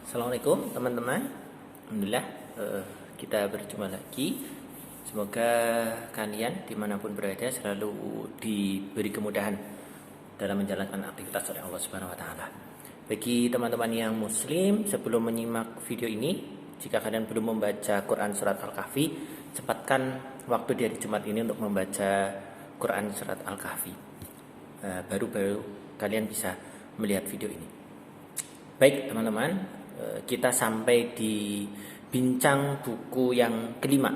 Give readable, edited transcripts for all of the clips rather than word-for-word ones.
Assalamualaikum teman-teman. Alhamdulillah kita berjumpa lagi. Semoga kalian dimanapun berada selalu diberi kemudahan dalam menjalankan aktivitas oleh Allah Subhanahu Wa Taala. Bagi teman-teman yang Muslim, sebelum menyimak video ini, jika kalian belum membaca Quran surat Al-Kahfi, cepatkan waktu di hari Jumat ini untuk membaca Quran surat Al-Kahfi. Baru kalian bisa melihat video ini. Baik teman-teman, kita sampai di bincang buku yang kelima.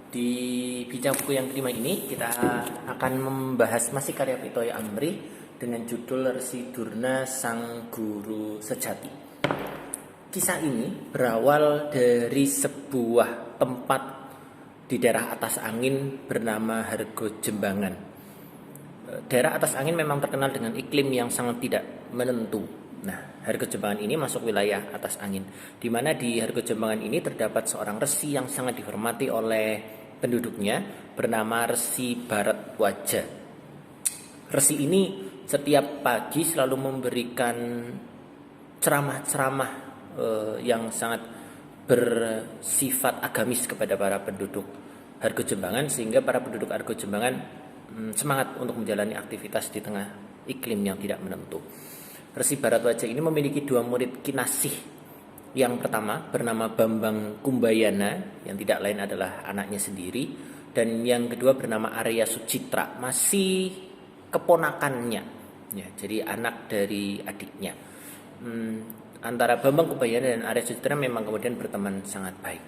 Di bincang buku yang kelima ini kita akan membahas masih karya Pitoy Amri dengan judul Resi Durna Sang Guru Sejati. Kisah ini berawal dari sebuah tempat di daerah atas angin bernama Hargo Jembangan. Daerah atas angin memang terkenal dengan iklim yang sangat tidak menentu. Nah, Hargo Jembangan ini masuk wilayah atas angin, di mana di Hargo Jembangan ini terdapat seorang resi yang sangat dihormati oleh penduduknya bernama Resi Bharatwaja. Resi ini setiap pagi selalu memberikan ceramah-ceramah yang sangat bersifat agamis kepada para penduduk Hargo Jembangan, sehingga para penduduk Hargo Jembangan semangat untuk menjalani aktivitas di tengah iklim yang tidak menentu. Resi Bharatwaja ini memiliki dua murid kinasih. Yang pertama bernama Bambang Kumbayana, yang tidak lain adalah anaknya sendiri, dan yang kedua bernama Arya Sucitra, masih keponakannya, ya, jadi anak dari adiknya. Antara Bambang Kumbayana dan Arya Sucitra memang kemudian berteman sangat baik.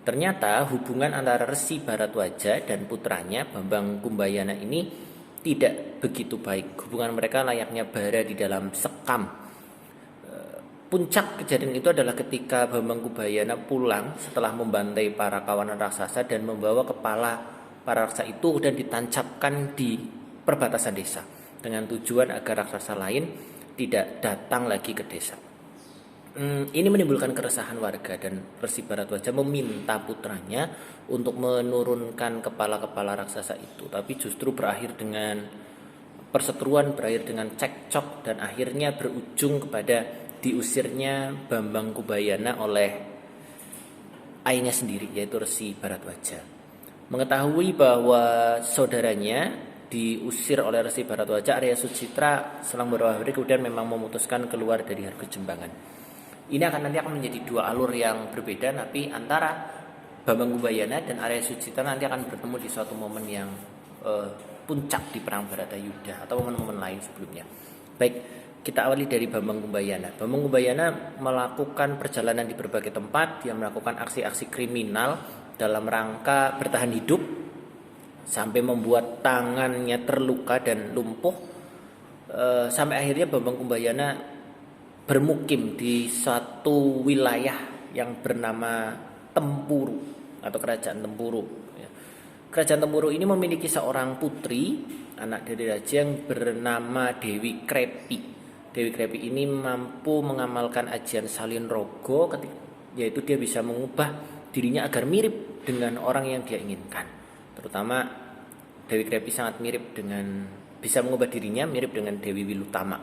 Ternyata hubungan antara Resi Bharatwaja dan putranya Bambang Kumbayana ini tidak begitu baik. Hubungan mereka layaknya bara di dalam sekam. Puncak kejadian itu adalah ketika Bambang Kumbayana pulang setelah membantai para kawanan raksasa dan membawa kepala para raksasa itu dan ditancapkan di perbatasan desa dengan tujuan agar raksasa lain tidak datang lagi ke desa. Ini menimbulkan keresahan warga dan Resi Bharatwaja meminta putranya untuk menurunkan kepala-kepala raksasa itu, tapi justru berakhir dengan perseteruan, berakhir dengan cekcok, dan akhirnya berujung kepada diusirnya Bambang Kumbayana oleh ayahnya sendiri, yaitu Resi Bharatwaja. Mengetahui bahwa saudaranya diusir oleh Resi Bharatwaja, Arya Sucitra selang beberapa hari kemudian memang memutuskan keluar dari Hargo Jembangan. Ini nanti akan menjadi dua alur yang berbeda, tapi antara Bambang Kumbayana dan Arya Sucitra nanti akan bertemu di suatu momen yang puncak di perang Bharatayuddha atau momen-momen lain sebelumnya. Baik, kita awali dari Bambang Kumbayana. Bambang Kumbayana melakukan perjalanan di berbagai tempat, dia melakukan aksi-aksi kriminal dalam rangka bertahan hidup sampai membuat tangannya terluka dan lumpuh, sampai akhirnya Bambang Kumbayana bermukim di satu wilayah yang bernama Tempuru atau Kerajaan Tempuru. Kerajaan Tempuru ini memiliki seorang putri, anak dari raja yang bernama Dewi Krepi. Dewi Krepi ini mampu mengamalkan ajian Salin Rogo, yaitu dia bisa mengubah dirinya agar mirip dengan orang yang dia inginkan. Terutama Dewi Krepi sangat mirip bisa mengubah dirinya mirip dengan Dewi Wilutama.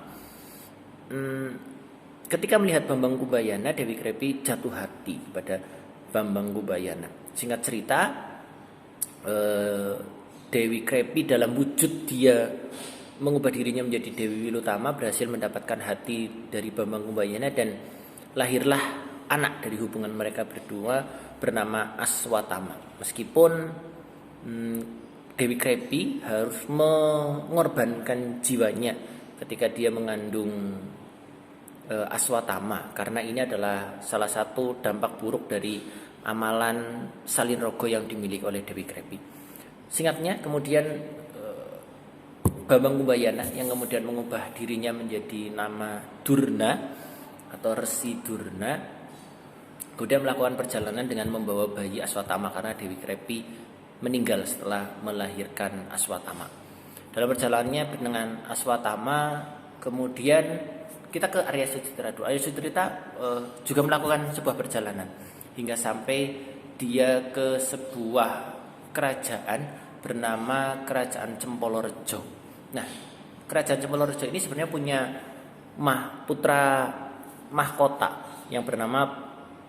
Ketika melihat Bambang Kumbayana, Dewi Krepi jatuh hati pada Bambang Kumbayana. Singkat cerita, Dewi Krepi dalam wujud dia mengubah dirinya menjadi Dewi Wilutama berhasil mendapatkan hati dari Bambang Kumbayana, dan lahirlah anak dari hubungan mereka berdua bernama Aswatama. Meskipun Dewi Krepi harus mengorbankan jiwanya ketika dia mengandung Aswatama, karena ini adalah salah satu dampak buruk dari amalan Salin Rogo yang dimiliki oleh Dewi Krepi. Singkatnya, kemudian Bambang Kumbayana yang kemudian mengubah dirinya menjadi nama Durna atau Resi Durna, kemudian melakukan perjalanan dengan membawa bayi Aswatama karena Dewi Krepi meninggal setelah melahirkan Aswatama. Dalam perjalanannya dengan Aswatama, kemudian kita ke Arya Sucitra dulu. Arya Sucitra juga melakukan sebuah perjalanan hingga sampai dia ke sebuah kerajaan bernama Kerajaan Cempolorejo. Nah, Kerajaan Cempolorejo ini sebenarnya punya putra mahkota yang bernama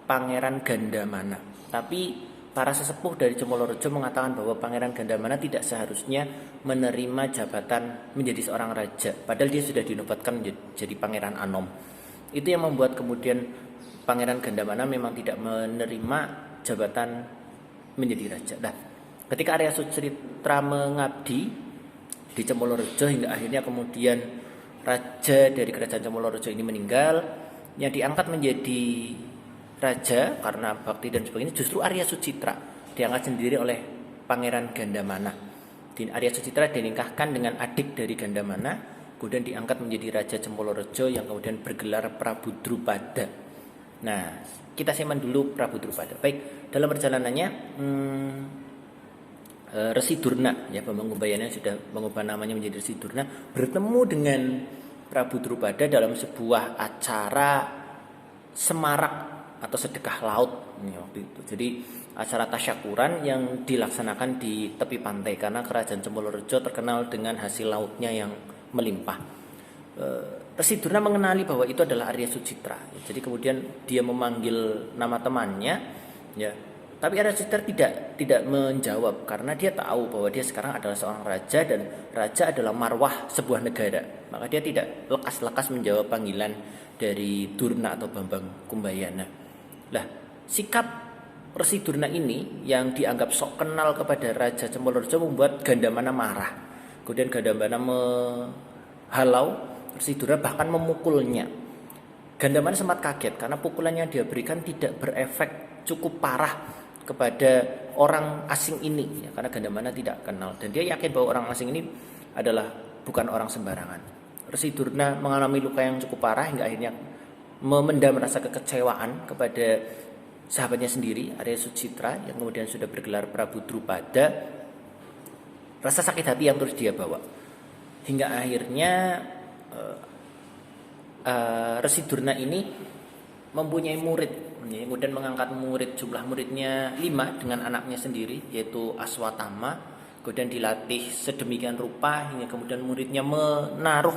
Pangeran Gandamana. Tapi para sesepuh dari Cemolorejo mengatakan bahwa Pangeran Gandamana tidak seharusnya menerima jabatan menjadi seorang raja, padahal dia sudah dinobatkan menjadi Pangeran Anom. Itu yang membuat kemudian Pangeran Gandamana memang tidak menerima jabatan menjadi raja. Nah, ketika Arya Sucitra mengabdi di Cemolorejo hingga akhirnya kemudian raja dari kerajaan Cemolorejo ini meninggal, yang diangkat menjadi raja karena bakti dan sebagainya justru Arya Sucitra, diangkat sendiri oleh Pangeran Gandamana. Arya Sucitra dinikahkan dengan adik dari Gandamana, kemudian diangkat menjadi raja Cemolorejo yang kemudian bergelar Prabu Drupada. Nah, kita simak dulu Prabu Drupada. Baik, dalam perjalanannya Resi Durna, ya, Bambang Kumbayana sudah mengubah namanya menjadi Resi Durna, bertemu dengan Prabu Drupada dalam sebuah acara semarak atau sedekah laut waktu itu. Jadi acara tasyakuran yang dilaksanakan di tepi pantai karena kerajaan Cemolorejo terkenal dengan hasil lautnya yang melimpah. Resi Durna mengenali bahwa itu adalah Arya Sucitra. Jadi kemudian dia memanggil nama temannya, ya. Tapi Arya Sucitra tidak menjawab karena dia tahu bahwa dia sekarang adalah seorang raja dan raja adalah marwah sebuah negara. Maka dia tidak lekas-lekas menjawab panggilan dari Durna atau Bambang Kumbayana. Lah, sikap Resi Durna ini yang dianggap sok kenal kepada Raja Cemolorejo membuat Gandamana marah. Kemudian Gandamana menghalau Resi Durna, bahkan memukulnya. Gandamana sempat kaget karena pukulan yang dia berikan tidak berefek cukup parah kepada orang asing ini, ya, karena Gandamana tidak kenal dan dia yakin bahwa orang asing ini adalah bukan orang sembarangan. Resi Durna mengalami luka yang cukup parah hingga akhirnya memendam rasa kekecewaan kepada sahabatnya sendiri, Arya Sucitra, yang kemudian sudah bergelar Prabu Drupada. Rasa sakit hati yang terus dia bawa hingga akhirnya Resi Durna ini mempunyai murid, kemudian mengangkat murid, jumlah muridnya 5 dengan anaknya sendiri yaitu Aswatama. Kemudian dilatih sedemikian rupa hingga kemudian muridnya menaruh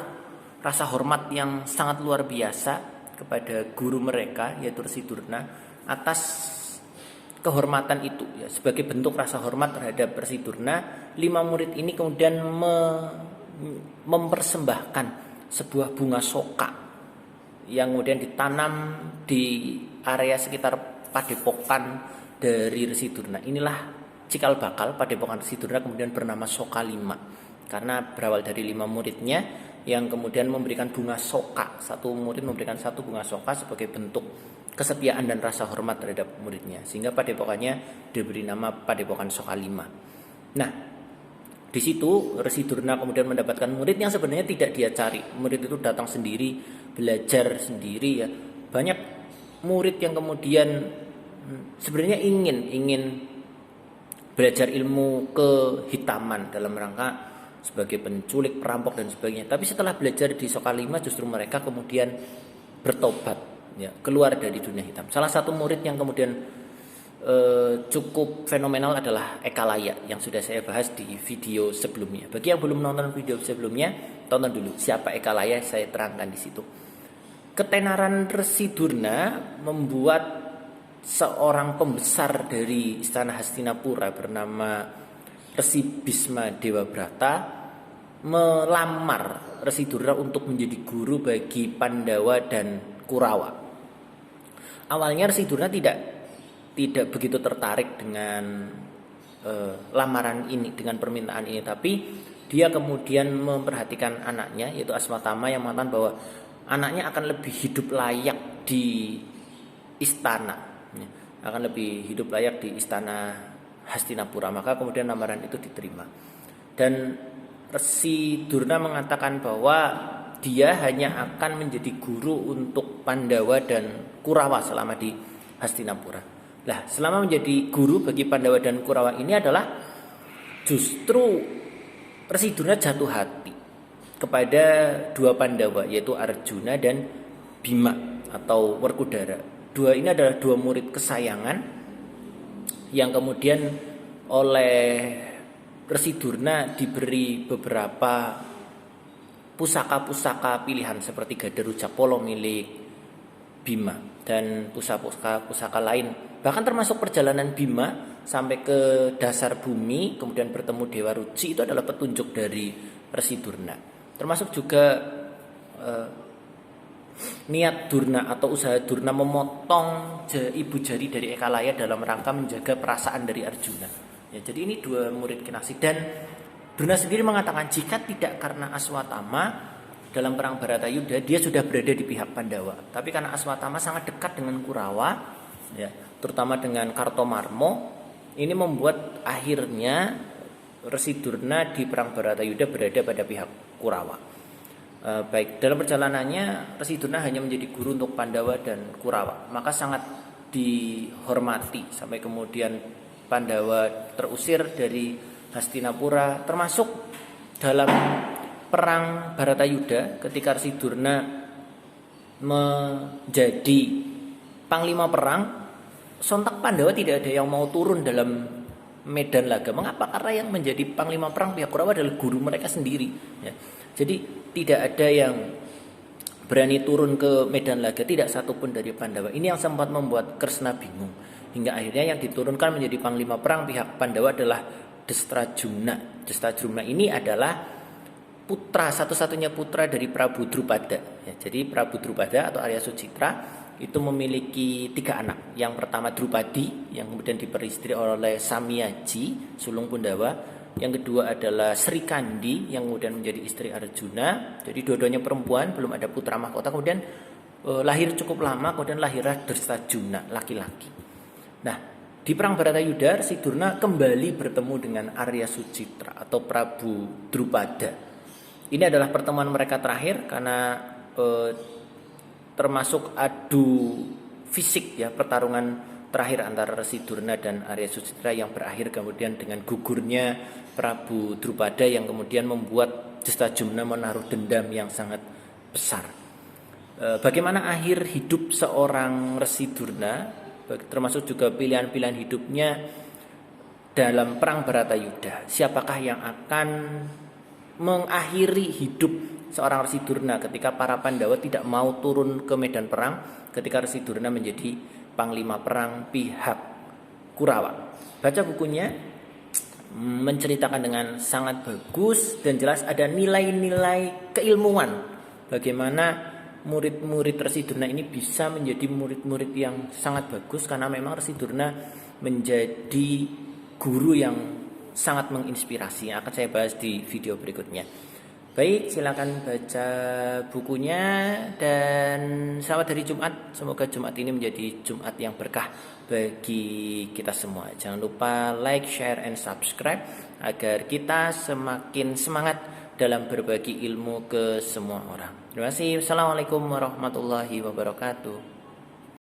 rasa hormat yang sangat luar biasa kepada guru mereka yaitu Resi Durna. Atas kehormatan itu, ya, sebagai bentuk rasa hormat terhadap Resi Durna, 5 murid ini kemudian mempersembahkan sebuah bunga soka yang kemudian ditanam di area sekitar padepokan dari Resi Durna. Inilah cikal bakal padepokan Resi Durna kemudian bernama Soka 5 karena berawal dari 5 muridnya yang kemudian memberikan bunga soka. Satu murid memberikan 1 bunga soka sebagai bentuk kesetiaan dan rasa hormat terhadap muridnya, sehingga padepokannya diberi nama Padepokan Soka 5. Nah, di situ Resi Durna kemudian mendapatkan murid yang sebenarnya tidak dia cari. Murid itu datang sendiri, belajar sendiri, ya. Banyak murid yang kemudian sebenarnya ingin belajar ilmu kehitaman dalam rangka sebagai penculik, perampok dan sebagainya. Tapi setelah belajar di Soka 5 justru mereka kemudian bertobat, ya, keluar dari dunia hitam. Salah satu murid yang kemudian cukup fenomenal adalah Ekalaya yang sudah saya bahas di video sebelumnya. Bagi yang belum nonton video sebelumnya, tonton dulu siapa Ekalaya, saya terangkan di situ. Ketenaran Resi Durna membuat seorang pembesar dari istana Hastinapura bernama Resi Bisma Dewabrata melamar Resi Durna untuk menjadi guru bagi Pandawa dan Kurawa. Awalnya Resi Durna tidak begitu tertarik dengan lamaran ini, dengan permintaan ini, tapi dia kemudian memperhatikan anaknya yaitu Aswatama yang mengatakan bahwa anaknya akan lebih hidup layak di istana, akan lebih hidup layak di istana Hastinapura. Maka kemudian lamaran itu diterima. Dan Resi Durna mengatakan bahwa dia hanya akan menjadi guru untuk Pandawa dan Kurawa selama di Hastinapura. Nah, selama menjadi guru bagi Pandawa dan Kurawa ini adalah justru Resi Durna jatuh hati kepada 2 Pandawa yaitu Arjuna dan Bima atau Werkudara. 2 ini adalah 2 murid kesayangan yang kemudian oleh Resi Durna diberi beberapa pusaka-pusaka pilihan seperti Gada Rujak Polo milik Bima. dan pusaka lain. Bahkan termasuk perjalanan Bima sampai ke dasar bumi kemudian bertemu Dewa Ruci itu adalah petunjuk dari Resi Durna. Termasuk juga niat Durna atau usaha Durna memotong ibu jari dari Ekalaya dalam rangka menjaga perasaan dari Arjuna. Ya, jadi ini dua murid Kinasih, dan Durna sendiri mengatakan jika tidak karena Aswatama dalam perang Bharatayuda dia sudah berada di pihak Pandawa. Tapi karena Aswatama sangat dekat dengan Kurawa, ya, terutama dengan Kartomarmo, ini membuat akhirnya Resi Durna di perang Bharatayuda berada pada pihak Kurawa. Baik, dalam perjalanannya Resi Durna hanya menjadi guru untuk Pandawa dan Kurawa, maka sangat dihormati sampai kemudian Pandawa terusir dari Hastinapura, termasuk dalam perang Bharatayuda ketika Resi Durna menjadi panglima perang, sontak Pandawa tidak ada yang mau turun dalam medan laga. Mengapa? Karena yang menjadi panglima perang pihak Kurawa adalah guru mereka sendiri, ya. Jadi tidak ada yang berani turun ke medan laga, tidak satupun dari Pandawa. Ini yang sempat membuat Kresna bingung, hingga akhirnya yang diturunkan menjadi panglima perang pihak Pandawa adalah Destrajumna. Destrajumna ini adalah putra, satu-satunya putra dari Prabu Drupada. Ya, jadi Prabu Drupada atau Arya Sucitra itu memiliki 3 anak. Yang pertama Drupadi yang kemudian diperistri oleh Samyaji, sulung Pundawa. Yang kedua adalah Sri Kandi yang kemudian menjadi istri Arjuna. Jadi dua-duanya perempuan, belum ada putra mahkota. Kemudian lahir cukup lama, kemudian lahirlah Destrajumna, laki-laki. Nah, di perang Bharatayuda Resi Durna kembali bertemu dengan Arya Sucitra atau Prabu Drupada. Ini adalah pertemuan mereka terakhir karena termasuk adu fisik, ya, pertarungan terakhir antara Resi Durna dan Arya Sucitra yang berakhir kemudian dengan gugurnya Prabu Drupada yang kemudian membuat Destrajumna menaruh dendam yang sangat besar. Bagaimana akhir hidup seorang Resi Durna, termasuk juga pilihan-pilihan hidupnya dalam perang Bharatayuda. Siapakah yang akan mengakhiri hidup seorang Resi Durna ketika para Pandawa tidak mau turun ke medan perang, ketika Resi Durna menjadi panglima perang pihak Kurawa. Baca bukunya, menceritakan dengan sangat bagus dan jelas, ada nilai-nilai keilmuan bagaimana murid-murid Resi Durna ini bisa menjadi murid-murid yang sangat bagus, karena memang Resi Durna menjadi guru yang sangat menginspirasi, yang akan saya bahas di video berikutnya. Baik, silakan baca bukunya dan selamat hari Jumat. Semoga Jumat ini menjadi Jumat yang berkah bagi kita semua. Jangan lupa like, share, and subscribe agar kita semakin semangat dalam berbagi ilmu ke semua orang. Terima kasih. Assalamualaikum warahmatullahi wabarakatuh.